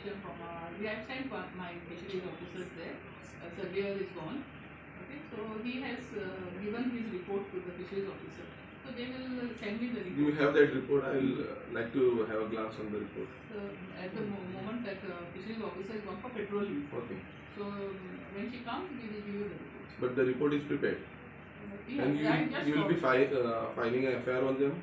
information from we have sent my fisheries officers there. Surveyor is gone. Okay, so he has given his report to the fisheries officer. So they will send me the report. Do you have that report? I will like to have a glance on the report. So at the moment that fisheries officer is gone for patrolling. Okay. So when she comes, we will give you the report. But the report is prepared. Yeah, And you will be filing an FIR on them?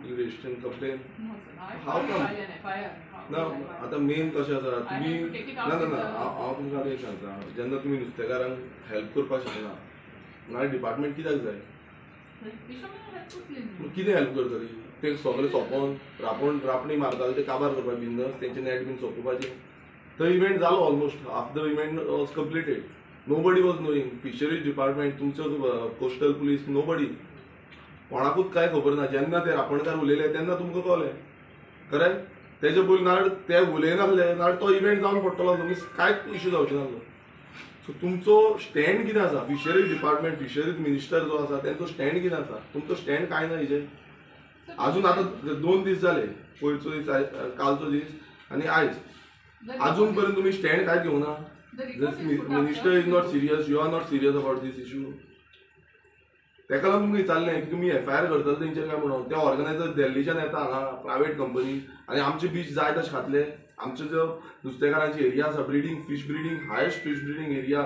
Registration complaint? No, sir. How come? File an FIR. ना आता main कशें आसा तुम्ही I have to take it out ना ना with ना the- हांव तुमकां आतां एक सांगता जेन्ना तुमी नुस्तेकारांक हेल्प करपाक शकना नाल्यार डिपार्टमेंट कित्याक जाय कितें हेल्प करतली ते सगळें सोंपोवन रापणी मारताले ते काबार करपाक बिजनस तेंचे नॅट बीन सोंपोवपाचें तो इव्हेंट जालो almost half the event was completed nobody was knowing fisheries department तुमचो कोस्टल पुलीस नोबडी कोणाकूच कांय खबर ना जेन्ना ते रापणकार उलयले तेन्ना तुमकां कळलें खरें तेजे पयलीं नाल्यार ते उलयनासले नाल्यार तो इव्हेंट जावन पडटलो तुमी कांयच इश्यू जावचें नासलो सो तुमचो स्टँड कितें आसा फिशरीज डिपार्टमेंट फिशरीज मिनिस्टर जो आसा तेंचो स्टँड कितें आसा तुमचो स्टँड कांय ना हेजेर अजून आतां 2 दीस जाले पयरचो दीस कालचो दीस आनी आयज अजून पर्यंत तुमी स्टँड कांय घेवना minister is not serious you are not serious about this issue तेका लागून तुमकां विचारलें की तुमी FIR करतले तेंचेर काय म्हणून ते ऑर्गनायझर दिल्लीच्यान येता हांगा प्रायवेट कंपनी आनी आमचे बीच जाय तशें खातले आमचे जो नुस्तेकारांची एरिया आसा breeding fish breeding highest fish breeding area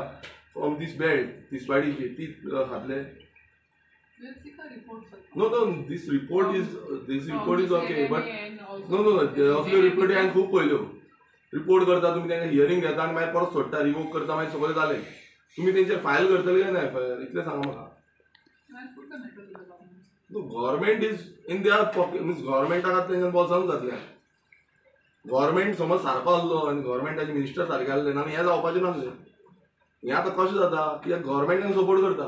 from this belt तिसवाडीची ती खातले No, this report is okay, but no, असल्यो रिपोर्टी हांवें खूब पळयल्यो रिपोर्ट करता तुमी तांकां हियरिंग घेता आनी मागीर परत सोडटा रिवोक करता मागीर सगळें जालें तुमी तेंचेर फायल करतले काय ना FIR इतलें सांगा म्हाका government is in their pocket means गव्हर्मेंटाक तेंच्या बॉल्सान घातल्या गव्हर्मेंट समज सारको आसलो आनी गव्हर्मेंटाचे मिनिस्टर सारके आसले ना हें जावपाचें नासलें हें आतां कशें जाता कित्याक गव्हर्मेंट सपोर्ट करता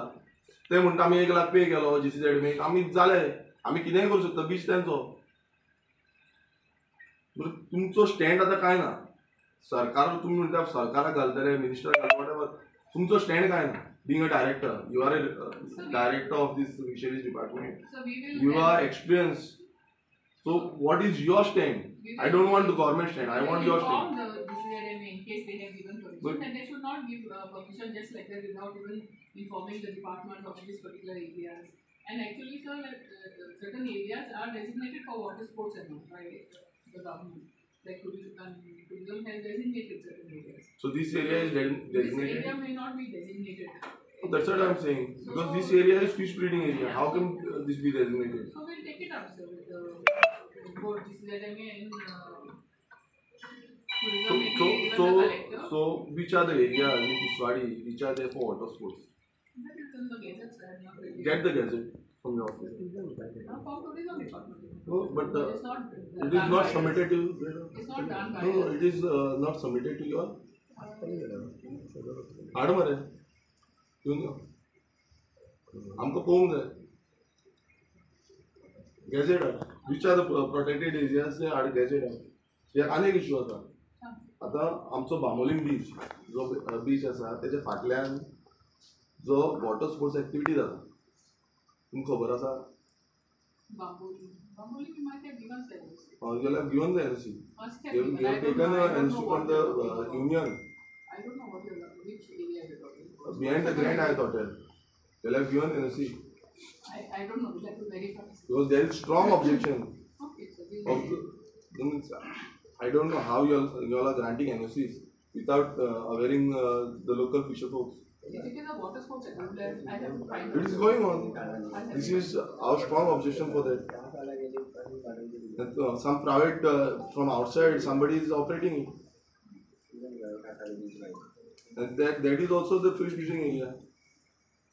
ते म्हणटा आमी 1 लाख पे केलो GCZ मेक आमी जाले आमी कितेंय करूं शकता बीच तेंचो तुमचो स्टँड आतां कांय ना सरकार तुमी म्हणटा सरकाराक घालतले मिनिस्टर घालता वॉटेवर तुमचो स्टँड कांय ना being a director you are a director of this fisheries department you are experience so what is your stand I don't want the government stand I want your stand in case they have given permission, and they should not give permission just like that without even informing the department of these particular areas. And actually, sir, certain areas are designated for water sports and all by the government. Like tourism has designated certain areas. So this area is designated? This area may not be designated. That's what I'm saying. So, because this area is fish breeding area. How can this be designated? So we'll take it up, sir, with the board. This is So which are the areas in Tiswadi which are there for water sports? That is in the gazette, sir. Not really. Get the gazette from your office. For tourism department. No, but it is not submitted to. It's not done by. No, it is not submitted to your. Madam, are you know? हमको पोंग दे. Gazette. Which are the protected areas? They are gazette. हे अनेक issue आसा आता आमचो बांबोलीम बीच जो बीच आसा तेच्या फाटल्यान जो वॉटर स्पोर्ट्स एक्टिविटी जाता तुमकां खबर आसा Bambolim might have given service. You have given the NC. Must have You given. have taken the NC from the union. I don't know which area you're talking about. Behind the Grand Hyatt Hotel. You have given NC. I don't know. We'll have to verify. Because there is strong objection. Okay, so I don't know how you all are granting NOCs without awareing the local fisher folks. if it is a water sports activity, I have to find. It is going on. This is our strong objection for that. Some private from outside somebody is operating it. And that is also the fish fishing area.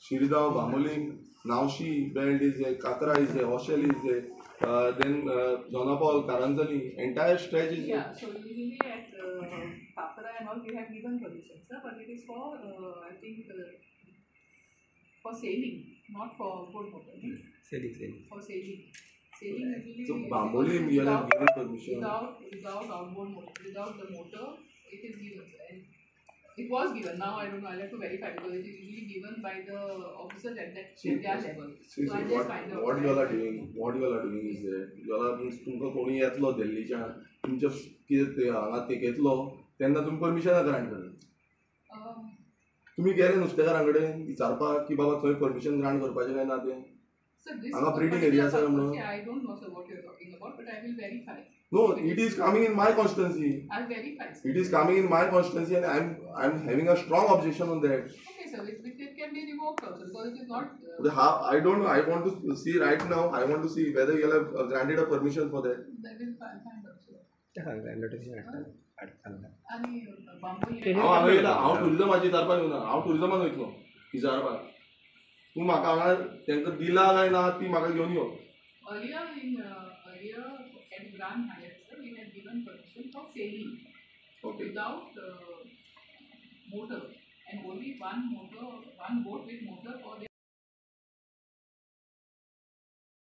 Shiridao, Bamolim, Naushi belt is there, Katra is there, Oshel is there. Then Donapal, Karanzali, entire stretch is there. So usually at Kakara and all we have given permission, sir, but it is for I think for sailing, not for boat motor. Sailing. For sailing. Sailing usually. So Bamboli, we have given permission. Without outboard motor, without the motor, it is given, sir. And it was given. Now I don't know. I'll have to verify because it is usually given by the officers at their level. See, so I'll just find out. What you all are doing is that you all are तुमका कोणी येतलो दिल्लीच्या तुमच्या कितें हांगा तेकेतलो तेन्ना तुमी परमिशनाक grant करता. तुमी गेले नुस्तेकारां कडेन विचारपाक की बाबा थंय परमिशन ग्रांट करपाचें काय ना तें? Sir, this हांगा breeding area आसा म्हणून. I don't know, sir, what you're talking about, but I will verify. No, it is coming in my constituency. I'll verify. Sir. It is coming in my constituency and I'm having a strong objection on that. Okay, sir, it can be revoked also because it is not. I don't know. I want to see right now. I want to see whether you have granted a permission for that. That will find out, sir. Notification आणि बांबोली हांव येयला. हांव टुरिजमाची विचारपाक येवना. हांव टुरिजमान वयतलो विचारपाक. तूं म्हाका हांगा तांकां दिला काय ना ती म्हाका घेवन यो. earlier at Grand Hyatt, sir, we had given permission for sailing Okay. without motor and only one boat with motor or